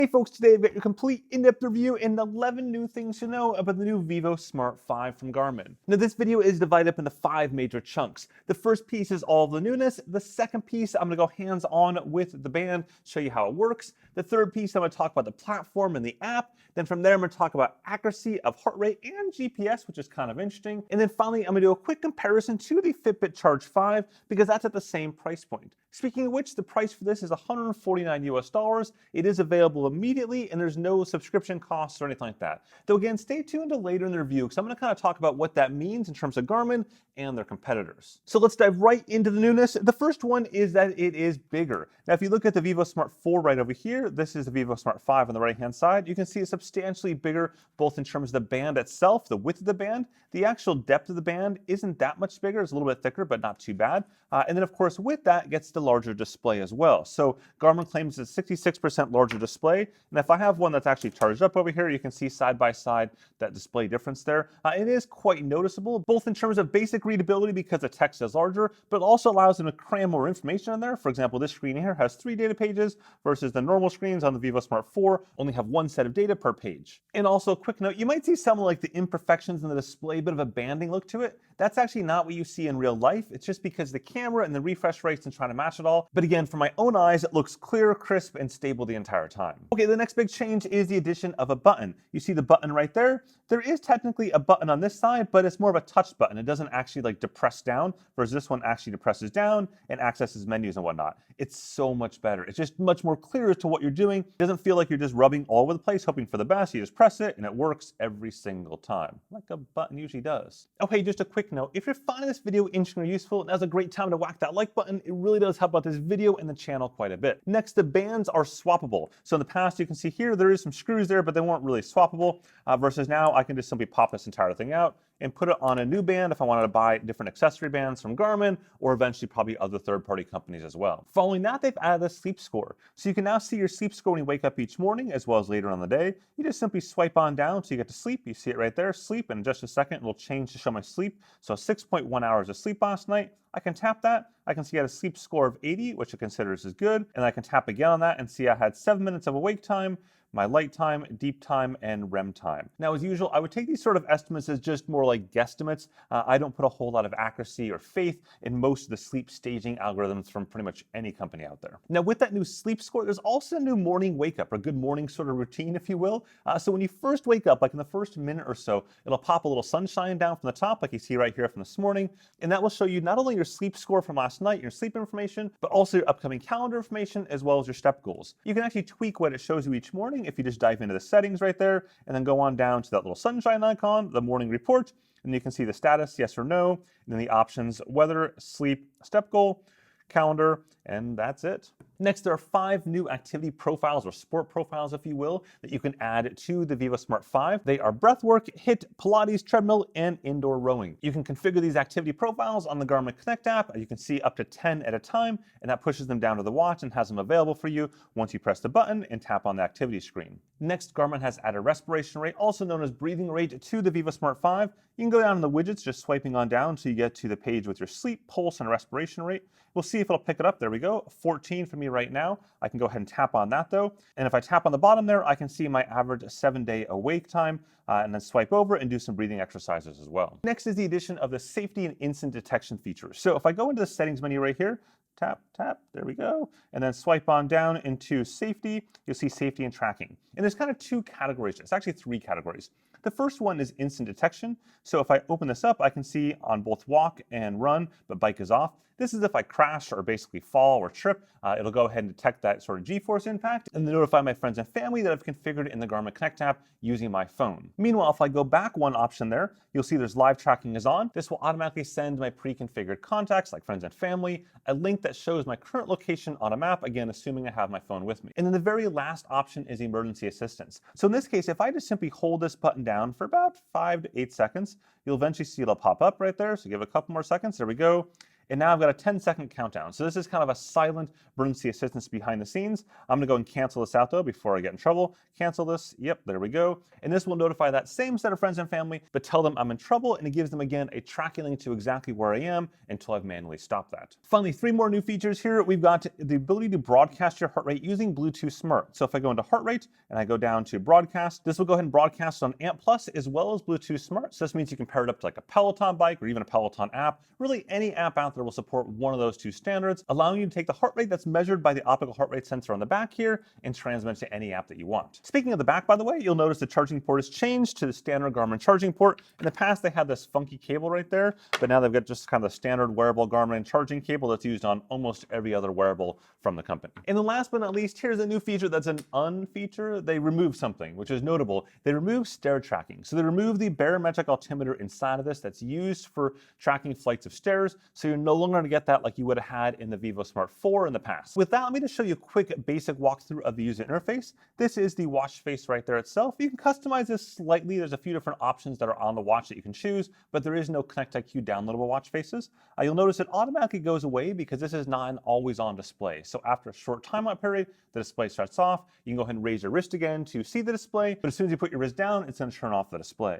Hey folks, today I've got your complete in-depth review and 11 new things to know about the new Vivosmart 5 from Garmin. Now this video is divided up into 5 major chunks. The first piece is all of the newness. The second piece, I'm going to go hands-on with the band, show you how it works. The third piece, I'm going to talk about the platform and the app. Then from there, I'm going to talk about accuracy of heart rate and GPS, which is kind of interesting. And then finally, I'm going to do a quick comparison to the Fitbit Charge 5 because that's at the same price point. Speaking of which, the price for this is $149 US. It is available immediately and there's no subscription costs or anything like that. Though again, stay tuned to later in the review because I'm going to kind of talk about what that means in terms of Garmin and their competitors. So let's dive right into the newness. The first one is that it is bigger. Now, if you look at the Vivosmart 4 right over here, this is the Vivosmart 5 on the right-hand side. You can see it's substantially bigger, both in terms of the band itself, the width of the band. The actual depth of the band isn't that much bigger. It's a little bit thicker, but not too bad. And then, of course, with that gets the larger display as well. So Garmin claims it's a 66% larger display. And if I have one that's actually charged up over here, you can see side by side that display difference there. It is quite noticeable, both in terms of basic readability because the text is larger, but it also allows them to cram more information in there. For example, this screen here has 3 data pages versus the normal screens on the Vivosmart 4 only have 1 set of data per page. And also, a quick note, you might see some like the imperfections in the display, a bit of a banding look to it. That's actually not what you see in real life. It's just because the camera and the refresh rates and trying to match it all. But again, from my own eyes, it looks clear, crisp, and stable the entire time. Okay, the next big change is the addition of a button. You see the button right there? There is technically a button on this side, but it's more of a touch button. It doesn't actually like depress down, whereas this one actually depresses down and accesses menus and whatnot. It's so much better. It's just much more clear as to what you're doing. It doesn't feel like you're just rubbing all over the place, hoping for the best. You just press it and it works every single time, like a button usually does. Okay, just a quick note. If you're finding this video interesting or useful, now's a great time to whack that like button. It really does help out this video and the channel quite a bit. Next, the bands are swappable. So in the past, you can see here, there is some screws there, but they weren't really swappable, versus now I can just simply pop this entire thing out and put it on a new band if I wanted to buy different accessory bands from Garmin or eventually probably other third-party companies as well. Following that, they've added a sleep score. So you can now see your sleep score when you wake up each morning as well as later on the day. You just simply swipe on down so you get to sleep. You see it right there, sleep, and in just a second it will change to show my sleep. So 6.1 hours of sleep last night. I can tap that. I can see I had a sleep score of 80, which it considers is good. And I can tap again on that and see I had 7 minutes of awake time, my light time, deep time, and REM time. Now, as usual, I would take these sort of estimates as just more like guesstimates. I don't put a whole lot of accuracy or faith in most of the sleep staging algorithms from pretty much any company out there. Now, with that new sleep score, there's also a new morning wake up, or good morning sort of routine, if you will. So when you first wake up, like in the first minute or so, it'll pop a little sunshine down from the top, like you see right here from this morning. And that will show you not only your sleep score from last night, your sleep information, but also your upcoming calendar information, as well as your step goals. You can actually tweak what it shows you each morning if you just dive into the settings right there and then go on down to that little sunshine icon, the morning report, and you can see the status, yes or no, and then the options, weather, sleep, step goal, calendar, and that's it. Next, there are 5 new activity profiles or sport profiles, if you will, that you can add to the Vivosmart 5. They are breathwork, HIIT, Pilates, treadmill, and indoor rowing. You can configure these activity profiles on the Garmin Connect app. You can see up to 10 at a time, and that pushes them down to the watch and has them available for you once you press the button and tap on the activity screen. Next, Garmin has added respiration rate, also known as breathing rate, to the Vivosmart 5. You can go down in the widgets, just swiping on down so you get to the page with your sleep, pulse, and respiration rate. We'll see if it'll pick it up. There we go, 14 for me right now. I can go ahead and tap on that though. And if I tap on the bottom there, I can see my average 7-day awake time and then swipe over and do some breathing exercises as well. Next is the addition of the safety and instant detection feature. So if I go into the settings menu right here, tap, tap, there we go. And then swipe on down into safety, you'll see safety and tracking. And there's kind of 2 categories. It's actually 3 categories. The first one is instant detection. So if I open this up, I can see on both walk and run, but bike is off. This is if I crash or basically fall or trip, it'll go ahead and detect that sort of G-force impact and then notify my friends and family that I've configured in the Garmin Connect app using my phone. Meanwhile, if I go back one option there, you'll see there's live tracking is on. This will automatically send my pre-configured contacts like friends and family a link that shows my current location on a map, again, assuming I have my phone with me. And then the very last option is emergency assistance. So in this case, if I just simply hold this button down for about 5 to 8 seconds, you'll eventually see it'll pop up right there. So give it a couple more seconds. There we go. And now I've got a 10-second countdown. So this is kind of a silent emergency assistance behind the scenes. I'm gonna go and cancel this out though before I get in trouble. Cancel this, yep, there we go. And this will notify that same set of friends and family, but tell them I'm in trouble, and it gives them again a tracking link to exactly where I am until I've manually stopped that. Finally, 3 more new features here. We've got the ability to broadcast your heart rate using Bluetooth Smart. So if I go into heart rate and I go down to broadcast, this will go ahead and broadcast on Amp Plus as well as Bluetooth Smart. So this means you can pair it up to like a Peloton bike or even a Peloton app. Really any app out there will support one of those 2 standards, allowing you to take the heart rate that's measured by the optical heart rate sensor on the back here and transmit it to any app that you want. Speaking of the back, by the way, you'll notice the charging port has changed to the standard Garmin charging port. In the past, they had this funky cable right there, but now they've got just kind of the standard wearable Garmin charging cable that's used on almost every other wearable from the company. And then last but not least, here's a new feature that's an unfeature. They removed something, which is notable. They removed stair tracking. So they removed the barometric altimeter inside of this that's used for tracking flights of stairs. So you're no longer going to get that like you would have had in the Vivosmart 4 in the past. With that, let me just show you a quick basic walkthrough of the user interface. This is the watch face right there itself. You can customize this slightly. There's a few different options that are on the watch that you can choose, but there is no Connect IQ downloadable watch faces. You'll notice it automatically goes away because this is not an always on display. So after a short timeout period, the display shuts off. You can go ahead and raise your wrist again to see the display, but as soon as you put your wrist down, it's going to turn off the display.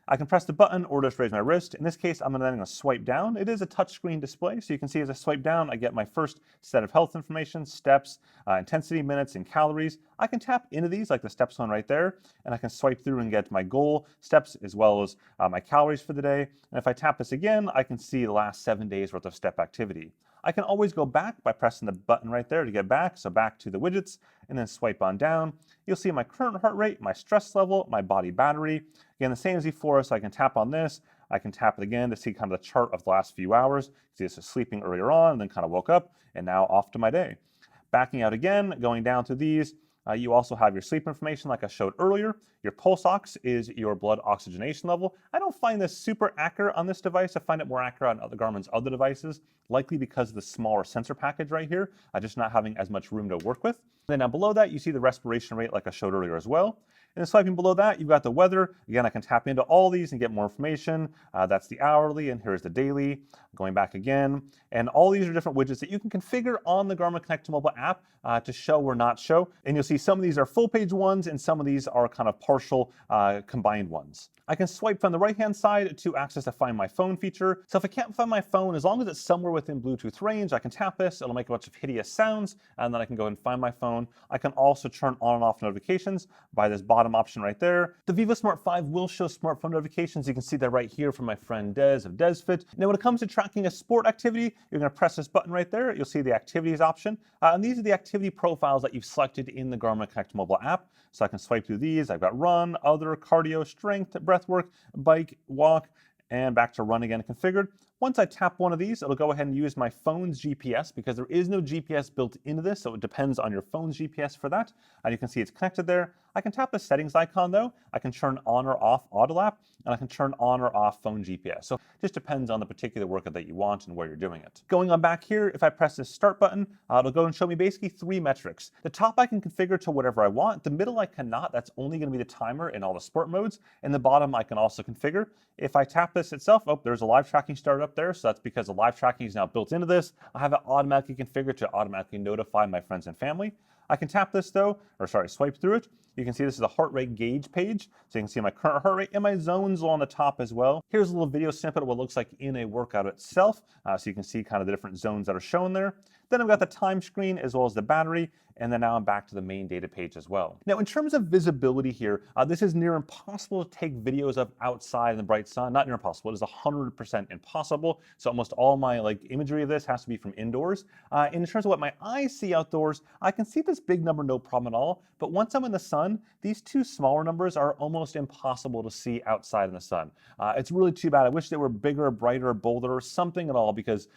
I can press the button or just raise my wrist. In this case, I'm then going to swipe down. It is a touchscreen display, so you can see as I swipe down, I get my first set of health information, steps, intensity, minutes, and calories. I can tap into these, like the steps one right there, and I can swipe through and get my goal steps as well as my calories for the day. And if I tap this again, I can see the last 7 days worth of step activity. I can always go back by pressing the button right there to get back, so back to the widgets, and then swipe on down. You'll see my current heart rate, my stress level, my body battery. Again, the same as before, so I can tap on this. I can tap it again to see kind of the chart of the last few hours. See, this is sleeping earlier on, and then kind of woke up, and now off to my day. Backing out again, going down to these. You also have your sleep information like I showed earlier. Your pulse ox is your blood oxygenation level. I don't find this super accurate on this device. I find it more accurate on other Garmin's other devices, likely because of the smaller sensor package right here, just not having as much room to work with. And then now below that, you see the respiration rate like I showed earlier as well. And then swiping below that, you've got the weather. Again, I can tap into all these and get more information. That's the hourly, and here's the daily. Going back again. And all these are different widgets that you can configure on the Garmin Connect to Mobile app to show or not show. And you'll see some of these are full page ones and some of these are kind of partial combined ones. I can swipe from the right-hand side to access the Find My Phone feature. So if I can't find my phone, as long as it's somewhere within Bluetooth range, I can tap this. It'll make a bunch of hideous sounds, and then I can go and find my phone. I can also turn on and off notifications by this bottom option right there. The Vivosmart 5 will show smartphone notifications. You can see that right here from my friend Des of DesFit. Now, when it comes to tracking a sport activity, you're going to press this button right there. You'll see the activities option. And these are the activity profiles that you've selected in the Garmin Connect mobile app. So I can swipe through these. I've got run, other, cardio, strength, breath work, bike, walk, and back to run again configured. Once I tap one of these, it'll go ahead and use my phone's GPS because there is no GPS built into this, so it depends on your phone's GPS for that. And you can see it's connected there. I can tap the settings icon though. I can turn on or off auto lap, and I can turn on or off phone GPS. So it just depends on the particular workout that you want and where you're doing it. Going on back here, if I press this start button, it'll go and show me basically 3 metrics. The top I can configure to whatever I want. The middle I cannot. That's only going to be the timer in all the sport modes. And the bottom I can also configure. If I tap this itself, oh, there's a live tracking started up there. So that's because the live tracking is now built into this. I have it automatically configured to automatically notify my friends and family. I can tap this though, swipe through it. You can see this is a heart rate gauge page. So you can see my current heart rate and my zones on the top as well. Here's a little video snippet of what it looks like in a workout itself. So you can see kind of the different zones that are shown there. Then I've got the time screen as well as the battery. And then now I'm back to the main data page as well. Now, in terms of visibility here, this is near impossible to take videos of outside in the bright sun. Not near impossible, it is 100% impossible. So almost all my imagery of this has to be from indoors. And in terms of what my eyes see outdoors, I can see this big number no problem at all. But once I'm in the sun, these 2 smaller numbers are almost impossible to see outside in the sun. It's really too bad. I wish they were bigger, brighter, bolder, or something at all, because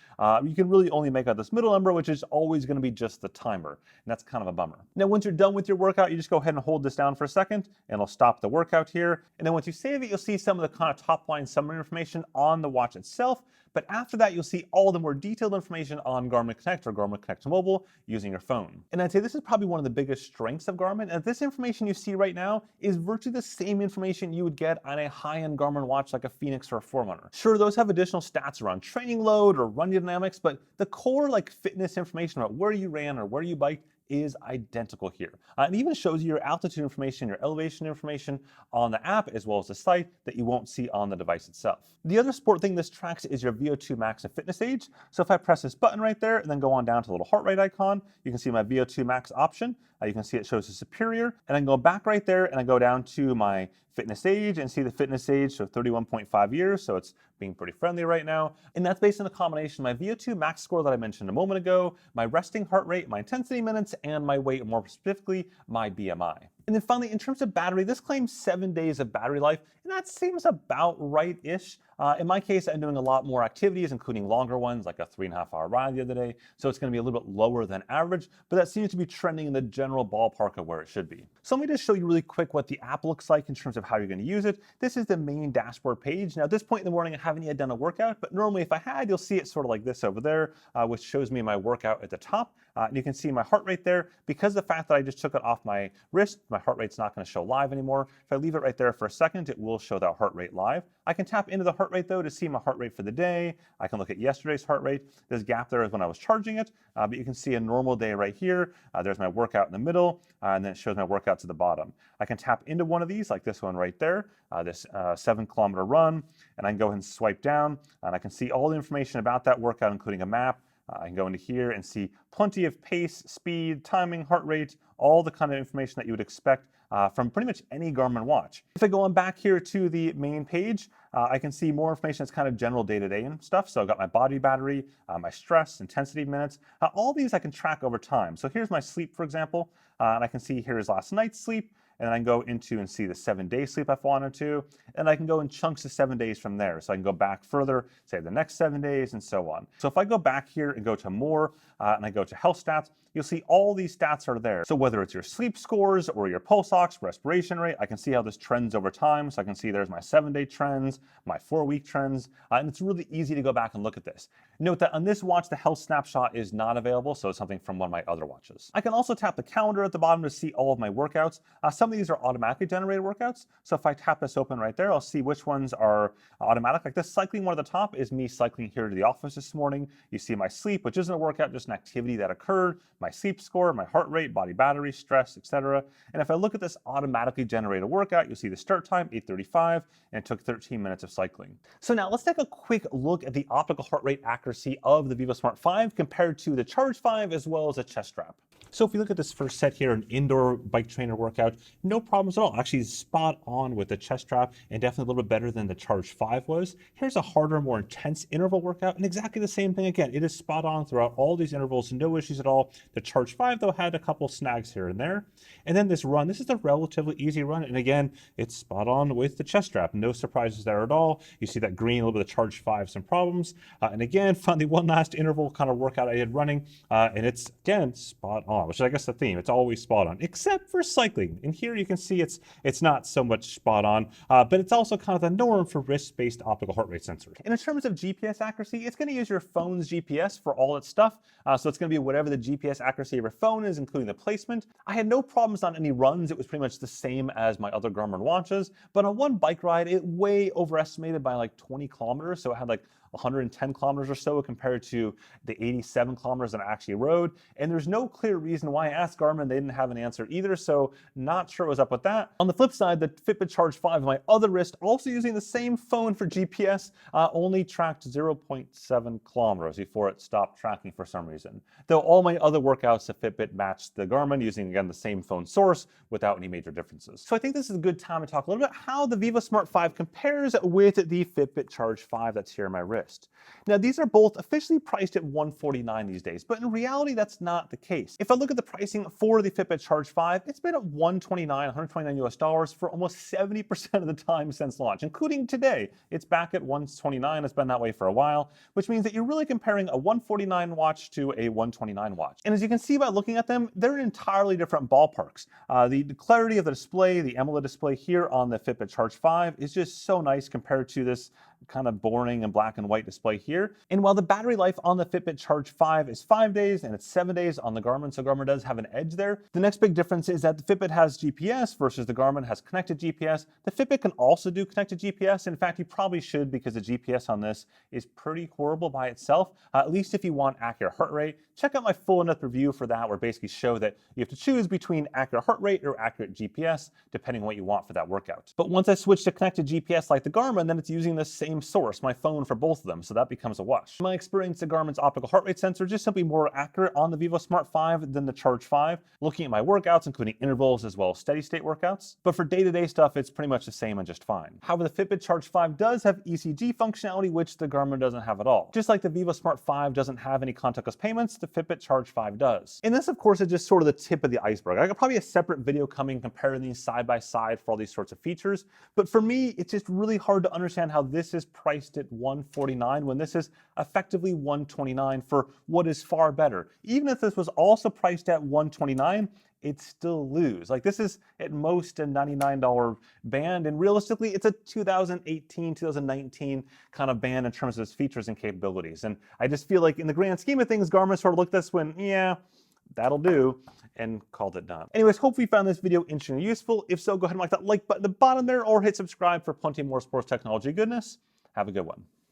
you can really only make out this middle number, which is always going to be just the timer. And that's kind of a bummer. Now, once you're done with your workout, you just go ahead and hold this down for a second, and it'll stop the workout here. And then once you save it, you'll see some of the kind of top line summary information on the watch itself. But after that, you'll see all the more detailed information on Garmin Connect or Garmin Connect Mobile using your phone. And I'd say this is probably one of the biggest strengths of Garmin, and this information you see right now is virtually the same information you would get on a high-end Garmin watch like a Fenix or a Forerunner. Sure, those have additional stats around training load or run dynamics, but the core fitness information about where you ran or where you biked is identical here. It even shows you your altitude information, your elevation information on the app as well as the site that you won't see on the device itself. The other sport thing this tracks is your VO2 max and fitness age. So if I press this button right there and then go on down to the little heart rate icon, you can see my VO2 max option. You can see it shows the superior, and I go back right there and I go down to my fitness age and see the fitness age, so 31.5 years, so it's being pretty friendly right now. And that's based on a combination of my VO2 max score that I mentioned a moment ago, my resting heart rate, my intensity minutes, and my weight, more specifically, my BMI. And then finally, in terms of battery, this claims 7 days of battery life, and that seems about right-ish. In my case, I'm doing a lot more activities, including longer ones, like a 3.5-hour ride the other day, so it's going to be a little bit lower than average, but that seems to be trending in the general ballpark of where it should be. So let me just show you really quick what the app looks like in terms of how you're going to use it. This is the main dashboard page. Now, at this point in the morning, I haven't yet done a workout, but normally if I had, you'll see it sort of like this over there, which shows me my workout at the top. And you can see my heart rate there. Because of the fact that I just took it off my wrist, my heart rate's not going to show live anymore. If I leave it right there for a second, it will show that heart rate live. I can tap into the heart rate though to see my heart rate for the day. I can look at yesterday's heart rate. This gap there is when I was charging it, but you can see a normal day right here. There's my workout in the middle, and then it shows my workouts at the bottom. I can tap into one of these, like this one right there, this 7-kilometer run, and I can go ahead and swipe down, and I can see all the information about that workout, including a map. I can go into here and see plenty of pace, speed, timing, heart rate, all the kind of information that you would expect from pretty much any Garmin watch. If I go on back here to the main page, I can see more information that's kind of general day-to-day and stuff. So I've got my body battery, my stress, intensity minutes. All these I can track over time. So here's my sleep, for example, and I can see here's last night's sleep. And then I can go into and see the 7-day sleep if I wanted to. And I can go in chunks of 7 days from there. So I can go back further, say the next 7 days and so on. So if I go back here and go to more, and I go to health stats, you'll see all these stats are there. So whether it's your sleep scores or your pulse ox, respiration rate, I can see how this trends over time. So I can see there's my 7-day trends, my 4-week trends, and it's really easy to go back and look at this. Note that on this watch, the health snapshot is not available, so it's something from one of my other watches. I can also tap the calendar at the bottom to see all of my workouts. Some of these are automatically generated workouts. So if I tap this open right there, I'll see which ones are automatic. Like this cycling one at the top is me cycling here to the office this morning. You see my sleep, which isn't a workout, just an activity that occurred, my sleep score, my heart rate, body battery, stress, etc. And if I look at this automatically generated workout, you'll see the start time, 8:35, and it took 13 minutes of cycling. So now let's take a quick look at the optical heart rate accuracy of the Vivosmart 5 compared to the Charge 5 as well as a chest strap. So if we look at this first set here, an indoor bike trainer workout, no problems at all. Actually spot on with the chest strap and definitely a little bit better than the Charge 5 was. Here's a harder, more intense interval workout and exactly the same thing again. It is spot on throughout all these intervals, no issues at all. The Charge 5 though had a couple snags here and there. And then this run, this is a relatively easy run. And again, it's spot on with the chest strap. No surprises there at all. You see that green, a little bit of Charge 5, some problems. And again, finally one last interval kind of workout I did running. And it's again, spot on, which is I guess the theme. It's always spot on, except for cycling. And here you can see it's not so much spot on, but it's also kind of the norm for wrist-based optical heart rate sensors. And in terms of GPS accuracy, it's going to use your phone's GPS for all its stuff. So it's going to be whatever the GPS accuracy of your phone is, including the placement. I had no problems on any runs. It was pretty much the same as my other Garmin watches, but on one bike ride, it way overestimated by like 20 kilometers. So it had like 110 kilometers or so compared to the 87 kilometers that I actually rode. And there's no clear reason why. I asked Garmin, they didn't have an answer either, so not sure what was up with that. On the flip side, the Fitbit Charge 5 on my other wrist, also using the same phone for GPS, only tracked 0.7 kilometers before it stopped tracking for some reason. Though all my other workouts, the Fitbit matched the Garmin using, again, the same phone source without any major differences. So I think this is a good time to talk a little bit how the Vivosmart 5 compares with the Fitbit Charge 5 that's here in my wrist. Now, these are both officially priced at $149 these days, but in reality, that's not the case. If I look at the pricing for the Fitbit Charge 5, it's been at $129 US dollars for almost 70% of the time since launch, including today. It's back at $129. It's been that way for a while, which means that you're really comparing a $149 watch to a $129 watch. And as you can see by looking at them, they're in entirely different ballparks. The clarity of the display, the AMOLED display here on the Fitbit Charge 5 is just so nice compared to this kind of boring and black and white white display here. And while the battery life on the Fitbit Charge 5 is 5 days and it's 7 days on the Garmin, so Garmin does have an edge there, the next big difference is that the Fitbit has GPS versus the Garmin has connected GPS. The Fitbit can also do connected GPS. In fact, you probably should, because the GPS on this is pretty horrible by itself, at least if you want accurate heart rate. Check out my full in-depth review for that, where I basically show that you have to choose between accurate heart rate or accurate GPS, depending on what you want for that workout. But once I switch to connected GPS like the Garmin, then it's using the same source, my phone, for both of them, so that becomes a wash. In my experience, the Garmin's optical heart rate sensor is just simply more accurate on the Vivosmart 5 than the Charge 5, looking at my workouts, including intervals as well as steady state workouts. But for day-to-day stuff, it's pretty much the same and just fine. However, the Fitbit Charge 5 does have ECG functionality, which the Garmin doesn't have at all. Just like the Vivosmart 5 doesn't have any contactless payments, the Fitbit Charge 5 does. And this, of course, is just sort of the tip of the iceberg. I got probably a separate video coming comparing these side by side for all these sorts of features. But for me, it's just really hard to understand how this is priced at $149 when this is effectively $129 for what is far better. Even if this was also priced at $129, it'd still lose. Like, this is at most a $99 band, and realistically, it's a 2018, 2019 kind of band in terms of its features and capabilities. And I just feel like in the grand scheme of things, Garmin sort of looked at this when, yeah, that'll do, and called it done. Anyways, hopefully you found this video interesting and useful. If so, go ahead and like that like button at the bottom there, or hit subscribe for plenty more sports technology goodness. Have a good one.